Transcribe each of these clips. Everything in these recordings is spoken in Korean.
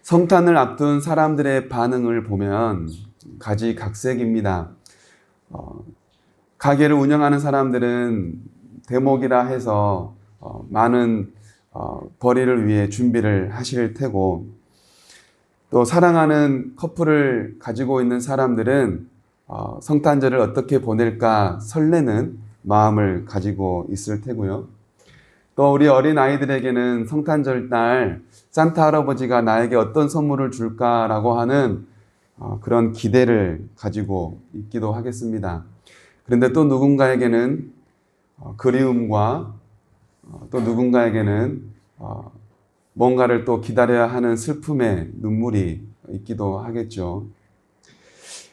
성탄을 앞둔 사람들의 반응을 보면 가지각색입니다. 가게를 운영하는 사람들은 대목이라 해서 많은 벌이를 위해 준비를 하실 테고, 또 사랑하는 커플을 가지고 있는 사람들은 성탄절을 어떻게 보낼까 설레는 마음을 가지고 있을 테고요. 또 우리 어린 아이들에게는 성탄절 날 산타 할아버지가 나에게 어떤 선물을 줄까라고 하는 그런 기대를 가지고 있기도 하겠습니다. 그런데 또 누군가에게는 그리움과 또 누군가에게는 뭔가를 또 기다려야 하는 슬픔의 눈물이 있기도 하겠죠.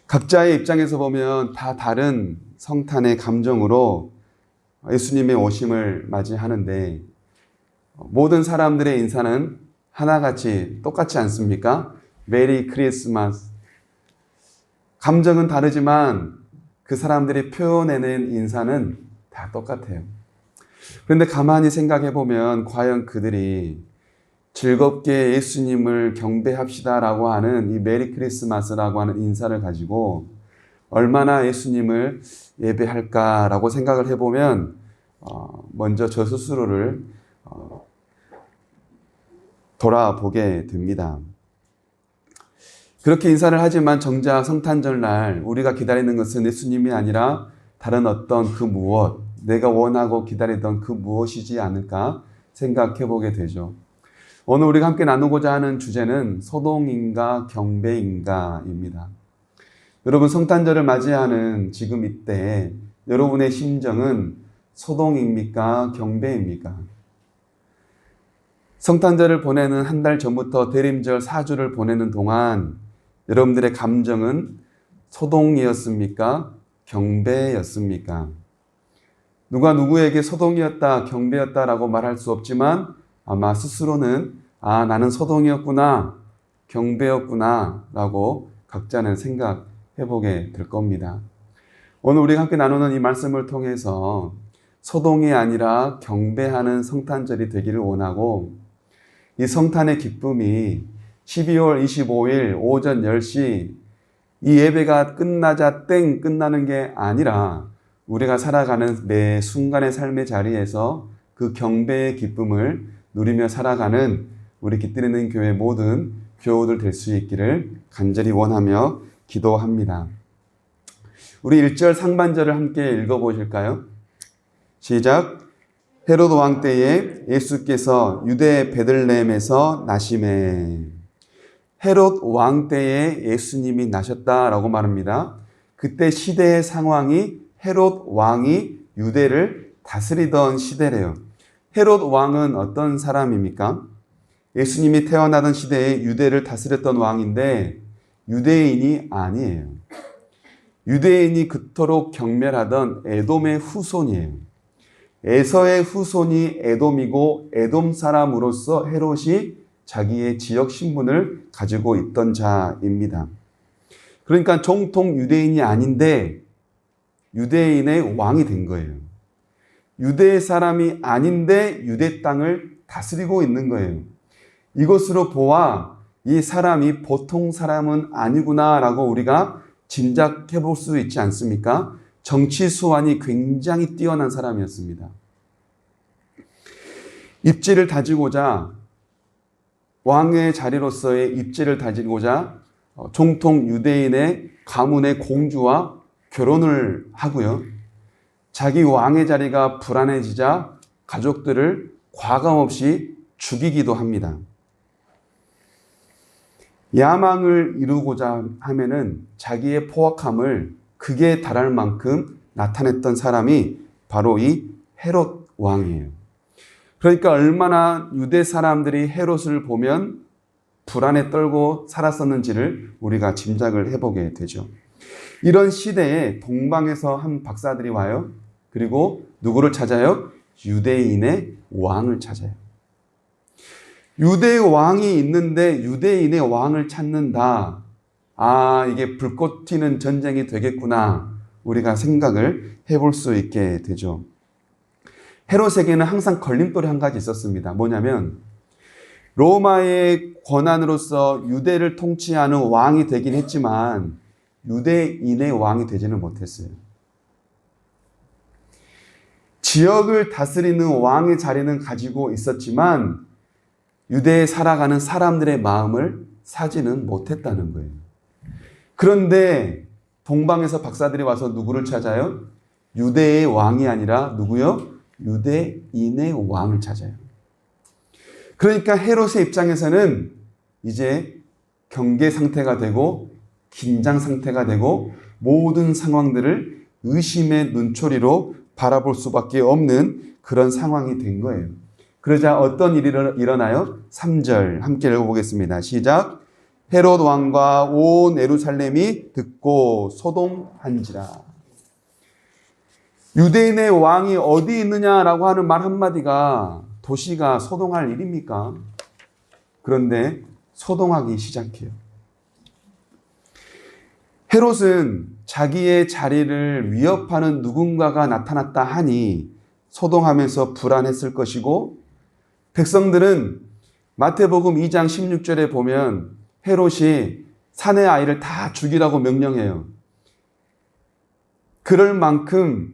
각자의 입장에서 보면 다 다른 성탄의 감정으로 예수님의 오심을 맞이하는데, 모든 사람들의 인사는 하나같이 똑같지 않습니까? 메리 크리스마스. 감정은 다르지만 그 사람들이 표현해낸 인사는 다 똑같아요. 그런데 가만히 생각해 보면 과연 그들이 즐겁게 예수님을 경배합시다라고 하는 이 메리 크리스마스라고 하는 인사를 가지고 얼마나 예수님을 예배할까라고 생각을 해보면 먼저 저 스스로를 돌아보게 됩니다. 그렇게 인사를 하지만 정작 성탄절 날 우리가 기다리는 것은 예수님이 아니라 다른 어떤 그 무엇, 내가 원하고 기다리던 그 무엇이지 않을까 생각해 보게 되죠. 오늘 우리가 함께 나누고자 하는 주제는 소동인가 경배인가입니다. 여러분, 성탄절을 맞이하는 지금 이때 여러분의 심정은 소동입니까? 경배입니까? 성탄절을 보내는 한 달 전부터 대림절 4주를 보내는 동안 여러분들의 감정은 소동이었습니까? 경배였습니까? 누가 누구에게 소동이었다, 경배였다라고 말할 수 없지만 아마 스스로는 나는 소동이었구나, 경배였구나 라고 각자는 생각해보게 될 겁니다. 오늘 우리가 함께 나누는 이 말씀을 통해서 소동이 아니라 경배하는 성탄절이 되기를 원하고, 이 성탄의 기쁨이 12월 25일 오전 10시 이 예배가 끝나자 땡 끝나는 게 아니라 우리가 살아가는 매 순간의 삶의 자리에서 그 경배의 기쁨을 누리며 살아가는 우리 깃들이는 교회 모든 교우들 될 수 있기를 간절히 원하며 기도합니다. 우리 1절 상반절을 함께 읽어보실까요? 시작. 헤롯 왕 때에 예수께서 유대 베들레헴에서 나시매. 헤롯 왕 때에 예수님이 나셨다라고 말합니다. 그때 시대의 상황이 헤롯 왕이 유대를 다스리던 시대래요. 헤롯 왕은 어떤 사람입니까? 예수님이 태어나던 시대에 유대를 다스렸던 왕인데 유대인이 아니에요. 유대인이 그토록 경멸하던 에돔의 후손이에요. 에서의 후손이 에돔이고 에돔 사람으로서 헤롯이 자기의 지역 신분을 가지고 있던 자입니다. 그러니까 정통 유대인이 아닌데 유대인의 왕이 된 거예요. 유대 사람이 아닌데 유대 땅을 다스리고 있는 거예요. 이것으로 보아 이 사람이 보통 사람은 아니구나라고 우리가 짐작해 볼 수 있지 않습니까? 정치 수완이 굉장히 뛰어난 사람이었습니다. 입지를 다지고자, 왕의 자리로서의 입지를 다지고자 정통 유대인의 가문의 공주와 결혼을 하고요. 자기 왕의 자리가 불안해지자 가족들을 과감없이 죽이기도 합니다. 야망을 이루고자 하면은 자기의 포악함을 극에 달할 만큼 나타냈던 사람이 바로 이 헤롯 왕이에요. 그러니까 얼마나 유대 사람들이 헤롯을 보면 불안에 떨고 살았었는지를 우리가 짐작을 해보게 되죠. 이런 시대에 동방에서 한 박사들이 와요. 그리고 누구를 찾아요? 유대인의 왕을 찾아요. 유대의 왕이 있는데 유대인의 왕을 찾는다. 이게 불꽃 튀는 전쟁이 되겠구나. 우리가 생각을 해볼 수 있게 되죠. 헤롯에게는 항상 걸림돌이 한 가지 있었습니다. 뭐냐면 로마의 권한으로서 유대를 통치하는 왕이 되긴 했지만 유대인의 왕이 되지는 못했어요. 지역을 다스리는 왕의 자리는 가지고 있었지만 유대에 살아가는 사람들의 마음을 사지는 못했다는 거예요. 그런데 동방에서 박사들이 와서 누구를 찾아요? 유대의 왕이 아니라 누구요? 유대인의 왕을 찾아요. 그러니까 헤롯의 입장에서는 이제 경계 상태가 되고 긴장 상태가 되고 모든 상황들을 의심의 눈초리로 바라볼 수밖에 없는 그런 상황이 된 거예요. 그러자 어떤 일이 일어나요? 3절 함께 읽어보겠습니다. 시작. 헤롯 왕과 온 예루살렘이 듣고 소동한지라. 유대인의 왕이 어디 있느냐라고 하는 말 한마디가 도시가 소동할 일입니까? 그런데 소동하기 시작해요. 헤롯은 자기의 자리를 위협하는 누군가가 나타났다 하니 소동하면서 불안했을 것이고, 백성들은 마태복음 2장 16절에 보면 헤롯이 사내 아이를 다 죽이라고 명령해요. 그럴 만큼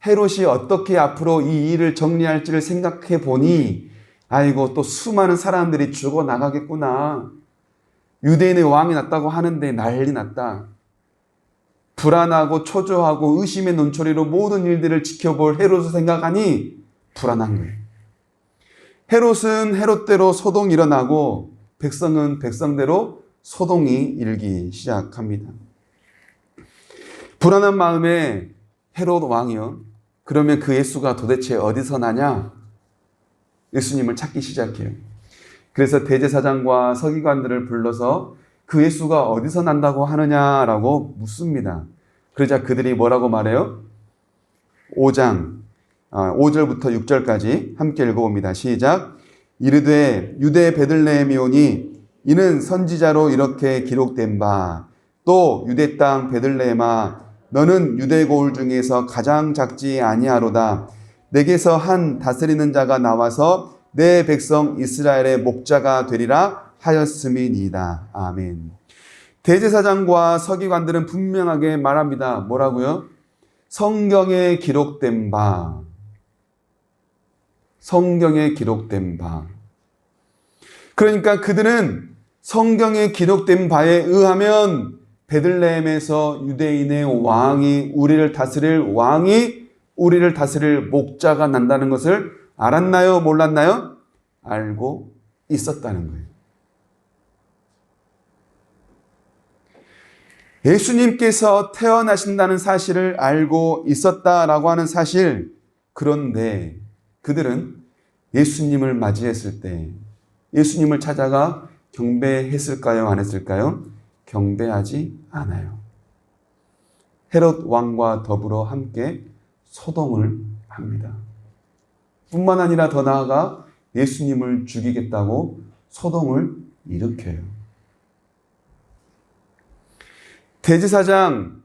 헤롯이 어떻게 앞으로 이 일을 정리할지를 생각해 보니 아이고 또 수많은 사람들이 죽어나가겠구나. 유대인의 왕이 났다고 하는데 난리 났다. 불안하고 초조하고 의심의 눈초리로 모든 일들을 지켜볼 헤롯을 생각하니 불안한 거예요. 헤롯은 헤롯대로 소동이 일어나고 백성은 백성대로 소동이 일기 시작합니다. 불안한 마음에 헤롯 왕이요. 그러면 그 예수가 도대체 어디서 나냐? 예수님을 찾기 시작해요. 그래서 대제사장과 서기관들을 불러서 그 예수가 어디서 난다고 하느냐라고 묻습니다. 그러자 그들이 뭐라고 말해요? 5절부터 6절까지 함께 읽어봅니다. 시작. 이르되 유대 베들레헴이오니 이는 선지자로 이렇게 기록된 바, 또 유대 땅 베들레헴아 너는 유대 고을 중에서 가장 작지 아니하로다. 내게서 한 다스리는 자가 나와서 내 백성 이스라엘의 목자가 되리라 하였음이니이다. 아멘. 대제사장과 서기관들은 분명하게 말합니다. 뭐라고요? 성경에 기록된 바. 성경에 기록된 바. 그러니까 그들은 성경에 기록된 바에 의하면 베들레헴에서 유대인의 왕이 우리를 다스릴 목자가 난다는 것을 알았나요? 몰랐나요? 알고 있었다는 거예요. 예수님께서 태어나신다는 사실을 알고 있었다라고 하는 사실. 그런데 그들은 예수님을 맞이했을 때 예수님을 찾아가 경배했을까요? 안 했을까요? 경배하지 않아요. 헤롯 왕과 더불어 함께 소동을 합니다. 뿐만 아니라 더 나아가 예수님을 죽이겠다고 소동을 일으켜요. 대제사장,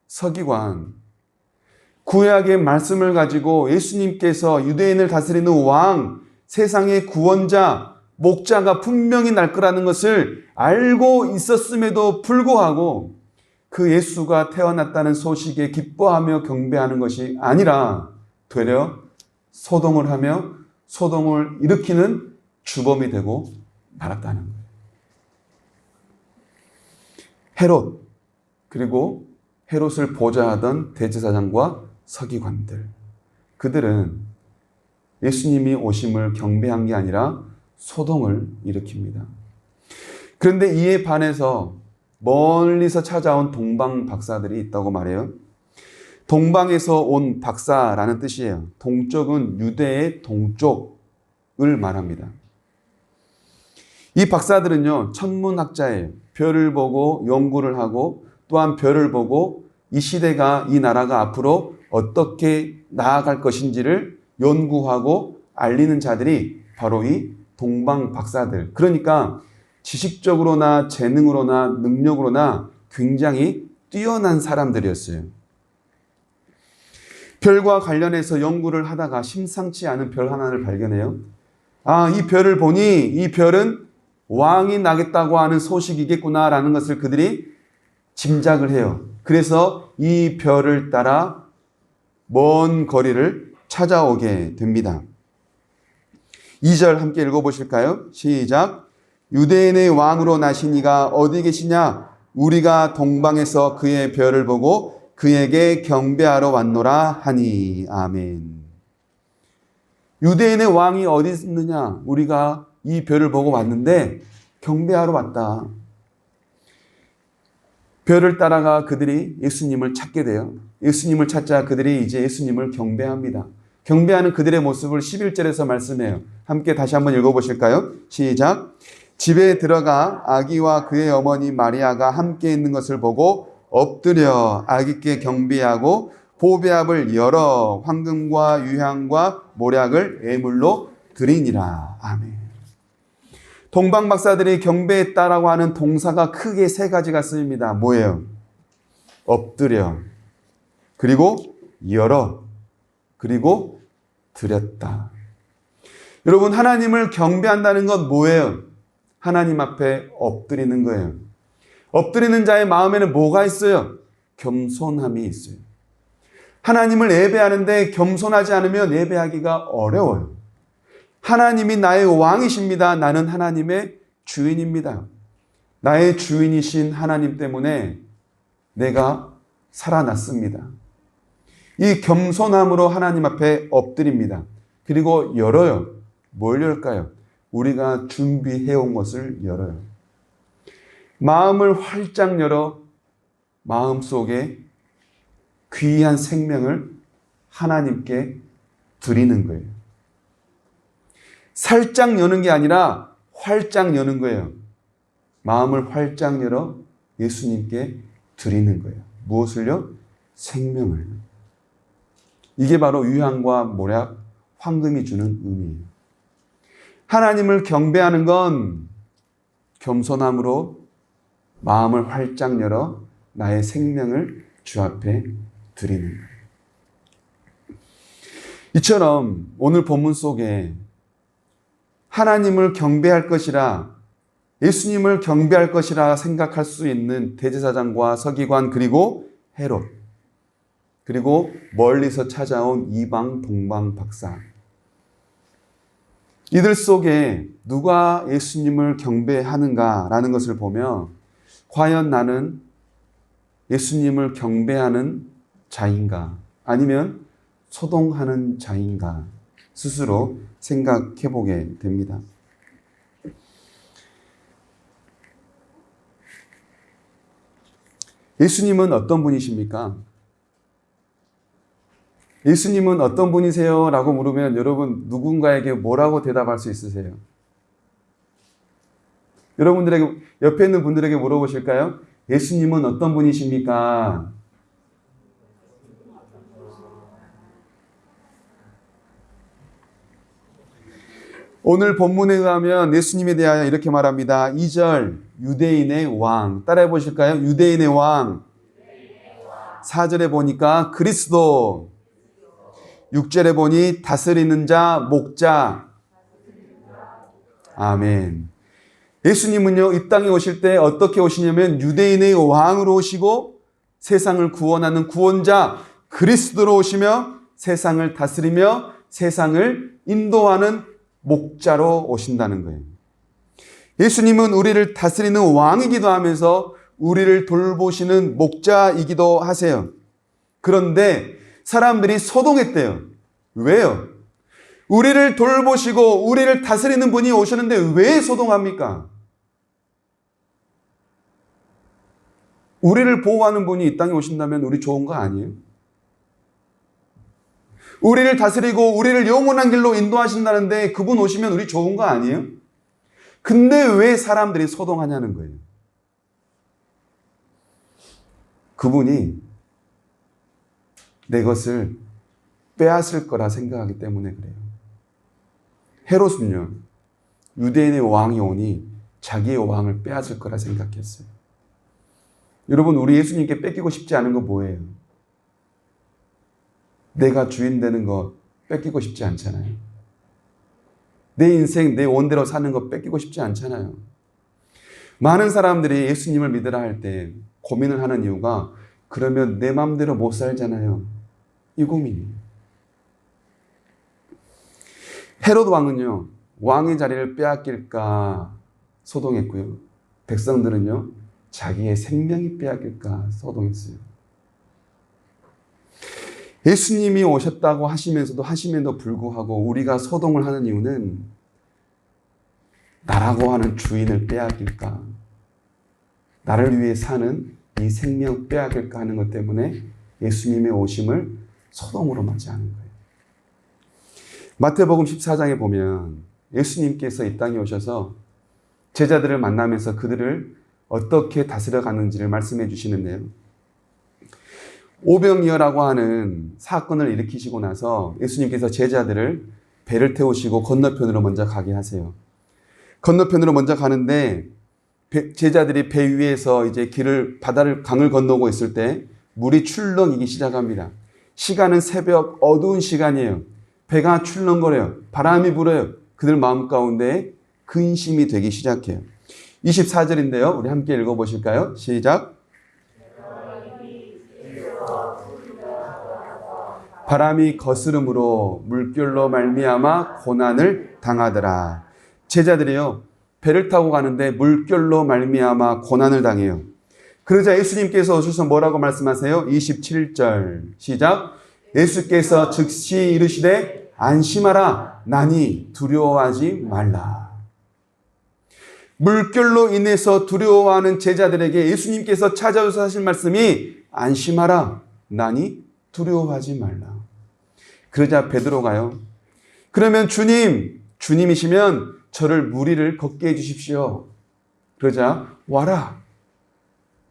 서기관, 구약의 말씀을 가지고 예수님께서 유대인을 다스리는 왕, 세상의 구원자, 목자가 분명히 날 거라는 것을 알고 있었음에도 불구하고 그 예수가 태어났다는 소식에 기뻐하며 경배하는 것이 아니라 되려 소동을 하며 소동을 일으키는 주범이 되고 말았다는 거예요. 헤롯, 그리고 헤롯을 보좌하던 대제사장과 서기관들, 그들은 예수님이 오심을 경배한 게 아니라 소동을 일으킵니다. 그런데 이에 반해서 멀리서 찾아온 동방 박사들이 있다고 말해요. 동방에서 온 박사라는 뜻이에요. 동쪽은 유대의 동쪽을 말합니다. 이 박사들은요, 천문학자예요. 별을 보고 연구를 하고 또한 별을 보고 이 시대가, 이 나라가 앞으로 어떻게 나아갈 것인지를 연구하고 알리는 자들이 바로 이 동방 박사들. 그러니까 지식적으로나 재능으로나 능력으로나 굉장히 뛰어난 사람들이었어요. 별과 관련해서 연구를 하다가 심상치 않은 별 하나를 발견해요. 아, 이 별을 보니 이 별은 왕이 나겠다고 하는 소식이겠구나라는 것을 그들이 짐작을 해요. 그래서 이 별을 따라 먼 거리를 찾아오게 됩니다. 2절 함께 읽어보실까요? 시작. 유대인의 왕으로 나신 이가 어디 계시냐? 우리가 동방에서 그의 별을 보고 그에게 경배하러 왔노라 하니. 아멘. 유대인의 왕이 어디 있느냐? 우리가 이 별을 보고 왔는데 경배하러 왔다. 별을 따라가 그들이 예수님을 찾게 돼요. 예수님을 찾자 그들이 이제 예수님을 경배합니다. 경배하는 그들의 모습을 11절에서 말씀해요. 함께 다시 한번 읽어보실까요? 시작. 집에 들어가 아기와 그의 어머니 마리아가 함께 있는 것을 보고 엎드려 아기께 경배하고 보배압을 열어 황금과 유향과 모략을 예물로 드리니라. 아멘. 동방 박사들이 경배했다라고 하는 동사가 크게 세 가지가 쓰입니다. 뭐예요? 엎드려, 그리고 열어, 그리고 드렸다. 여러분, 하나님을 경배한다는 건 뭐예요? 하나님 앞에 엎드리는 거예요. 엎드리는 자의 마음에는 뭐가 있어요? 겸손함이 있어요. 하나님을 예배하는데 겸손하지 않으면 예배하기가 어려워요. 하나님이 나의 왕이십니다. 나는 하나님의 주인입니다. 나의 주인이신 하나님 때문에 내가 살아났습니다. 이 겸손함으로 하나님 앞에 엎드립니다. 그리고 열어요. 뭘 열까요? 우리가 준비해온 것을 열어요. 마음을 활짝 열어 마음속에 귀한 생명을 하나님께 드리는 거예요. 살짝 여는 게 아니라 활짝 여는 거예요. 마음을 활짝 열어 예수님께 드리는 거예요. 무엇을요? 생명을. 이게 바로 유향과 모략, 황금이 주는 의미예요. 하나님을 경배하는 건 겸손함으로 마음을 활짝 열어 나의 생명을 주 앞에 드리는 거예요. 이처럼 오늘 본문 속에 하나님을 경배할 것이라, 예수님을 경배할 것이라 생각할 수 있는 대제사장과 서기관, 그리고 헤롯, 그리고 멀리서 찾아온 이방 동방 박사, 이들 속에 누가 예수님을 경배하는가라는 것을 보면 과연 나는 예수님을 경배하는 자인가 아니면 소동하는 자인가 스스로 생각해 보게 됩니다. 예수님은 어떤 분이십니까? 예수님은 어떤 분이세요? 라고 물으면 여러분 누군가에게 뭐라고 대답할 수 있으세요? 여러분들에게, 옆에 있는 분들에게 물어보실까요? 예수님은 어떤 분이십니까? 오늘 본문에 의하면 예수님에 대하여 이렇게 말합니다. 2절 유대인의 왕, 따라해 보실까요? 유대인의 왕. 4절에 보니까 그리스도, 6절에 보니 다스리는 자, 목자. 아멘. 예수님은요, 이 땅에 오실 때 어떻게 오시냐면 유대인의 왕으로 오시고 세상을 구원하는 구원자 그리스도로 오시며 세상을 다스리며 세상을 인도하는 목자로 오신다는 거예요. 예수님은 우리를 다스리는 왕이기도 하면서 우리를 돌보시는 목자이기도 하세요. 그런데 사람들이 소동했대요. 왜요? 우리를 돌보시고 우리를 다스리는 분이 오셨는데 왜 소동합니까? 우리를 보호하는 분이 이 땅에 오신다면 우리 좋은 거 아니에요? 우리를 다스리고 우리를 영원한 길로 인도하신다는데 그분 오시면 우리 좋은 거 아니에요? 근데 왜 사람들이 소동하냐는 거예요. 그분이 내 것을 빼앗을 거라 생각하기 때문에 그래요. 헤롯은요, 유대인의 왕이 오니 자기의 왕을 빼앗을 거라 생각했어요. 여러분, 우리 예수님께 뺏기고 싶지 않은 거 뭐예요? 내가 주인 되는 거 뺏기고 싶지 않잖아요. 내 인생 내 원대로 사는 거 뺏기고 싶지 않잖아요. 많은 사람들이 예수님을 믿으라 할 때 고민을 하는 이유가 그러면 내 마음대로 못 살잖아요. 이 고민이에요. 헤롯 왕은요, 왕의 자리를 빼앗길까 소동했고요. 백성들은요, 자기의 생명이 빼앗길까 소동했어요. 예수님이 오셨다고 하심에도 불구하고 우리가 소동을 하는 이유는 나라고 하는 주인을 빼앗길까, 나를 위해 사는 이 생명 빼앗길까 하는 것 때문에 예수님의 오심을 소동으로 맞이하는 거예요. 마태복음 14장에 보면 예수님께서 이 땅에 오셔서 제자들을 만나면서 그들을 어떻게 다스려 가는지를 말씀해 주시는데요. 오병이어라고 하는 사건을 일으키시고 나서 예수님께서 제자들을 배를 태우시고 건너편으로 먼저 가게 하세요. 건너편으로 먼저 가는데 제자들이 배 위에서 이제 강을 건너고 있을 때 물이 출렁이기 시작합니다. 시간은 새벽 어두운 시간이에요. 배가 출렁거려요. 바람이 불어요. 그들 마음 가운데 근심이 되기 시작해요. 24절인데요. 우리 함께 읽어보실까요? 시작. 바람이 거스름으로 물결로 말미암아 고난을 당하더라. 제자들이요, 배를 타고 가는데 물결로 말미암아 고난을 당해요. 그러자 예수님께서 오셔서 뭐라고 말씀하세요? 27절 시작. 예수께서 즉시 이르시되 안심하라, 나니 두려워하지 말라. 물결로 인해서 두려워하는 제자들에게 예수님께서 찾아오셔서 하신 말씀이 안심하라, 나니 두려워하지 말라. 그러자 베드로가요, 그러면 주님이시면 저를 물 위를 걷게 해주십시오. 그러자 와라.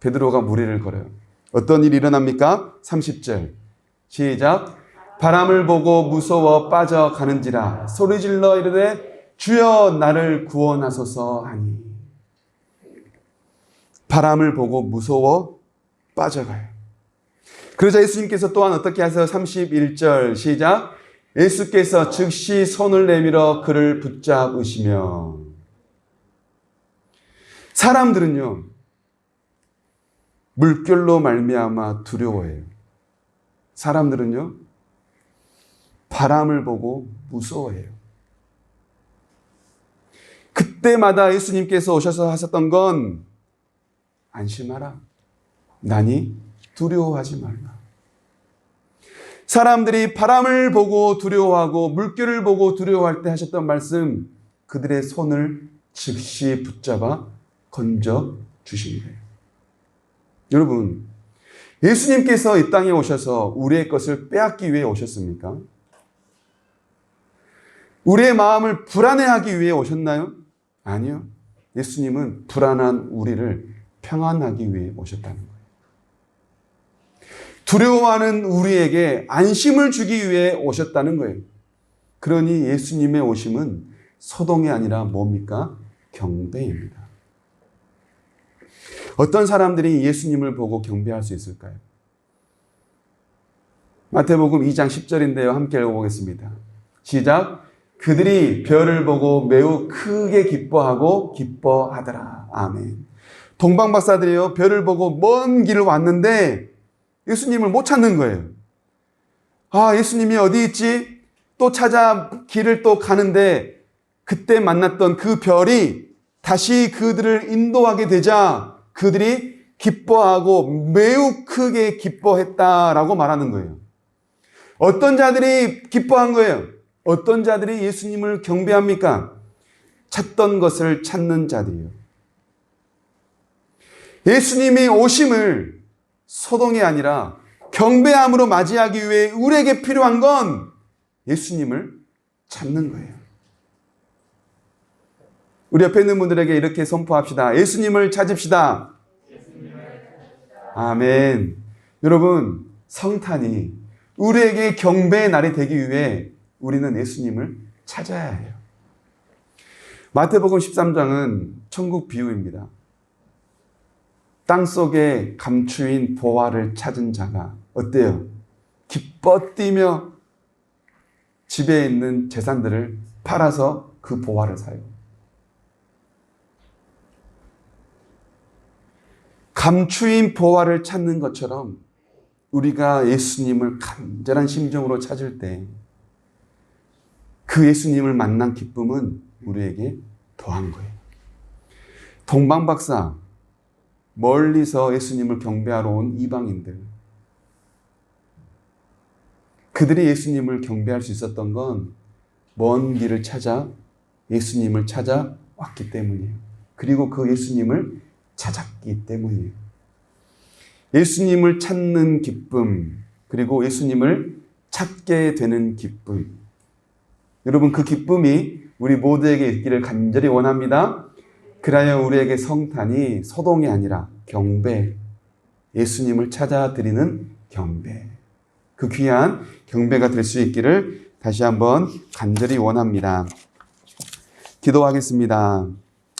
베드로가 물 위를 걸어요. 어떤 일이 일어납니까? 30절 시작. 바람을 보고 무서워 빠져가는지라 소리질러 이르되 주여 나를 구원하소서 하니. 바람을 보고 무서워 빠져가요. 그러자 예수님께서 또한 어떻게 하세요? 31절 시작. 예수께서 즉시 손을 내밀어 그를 붙잡으시며. 사람들은요, 물결로 말미암아 두려워해요. 사람들은요, 바람을 보고 무서워해요. 그때마다 예수님께서 오셔서 하셨던 건 안심하라, 나니 두려워하지 말라. 사람들이 바람을 보고 두려워하고 물결을 보고 두려워할 때 하셨던 말씀, 그들의 손을 즉시 붙잡아 건져 주신 거예요. 여러분, 예수님께서 이 땅에 오셔서 우리의 것을 빼앗기 위해 오셨습니까? 우리의 마음을 불안해하기 위해 오셨나요? 아니요. 예수님은 불안한 우리를 평안하기 위해 오셨다는 거예요. 두려워하는 우리에게 안심을 주기 위해 오셨다는 거예요. 그러니 예수님의 오심은 소동이 아니라 뭡니까? 경배입니다. 어떤 사람들이 예수님을 보고 경배할 수 있을까요? 마태복음 2장 10절인데요. 함께 읽어보겠습니다. 시작. 그들이 별을 보고 매우 크게 기뻐하고 기뻐하더라. 아멘. 동방박사들이요, 별을 보고 먼 길을 왔는데 예수님을 못 찾는 거예요. 아, 예수님이 어디 있지? 또 찾아 길을 또 가는데 그때 만났던 그 별이 다시 그들을 인도하게 되자 그들이 기뻐하고 매우 크게 기뻐했다라고 말하는 거예요. 어떤 자들이 기뻐한 거예요? 어떤 자들이 예수님을 경배합니까? 찾던 것을 찾는 자들이요. 예수님이 오심을 소동이 아니라 경배함으로 맞이하기 위해 우리에게 필요한 건 예수님을 찾는 거예요. 우리 옆에 있는 분들에게 이렇게 선포합시다. 예수님을 찾읍시다. 아멘. 여러분, 성탄이 우리에게 경배의 날이 되기 위해 우리는 예수님을 찾아야 해요. 마태복음 13장은 천국 비유입니다. 땅속에 감추인 보화를 찾은 자가 어때요? 기뻐 뛰며 집에 있는 재산들을 팔아서 그 보화를 사요. 감추인 보화를 찾는 것처럼 우리가 예수님을 간절한 심정으로 찾을 때 그 예수님을 만난 기쁨은 우리에게 더한 거예요. 동방박사, 멀리서 예수님을 경배하러 온 이방인들, 그들이 예수님을 경배할 수 있었던 건 먼 길을 찾아 예수님을 찾아왔기 때문이에요. 그리고 그 예수님을 찾았기 때문이에요. 예수님을 찾는 기쁨, 그리고 예수님을 찾게 되는 기쁨. 여러분, 그 기쁨이 우리 모두에게 있기를 간절히 원합니다. 그라여 우리에게 성탄이 소동이 아니라 경배, 예수님을 찾아드리는 경배, 그 귀한 경배가 될 수 있기를 다시 한번 간절히 원합니다. 기도하겠습니다.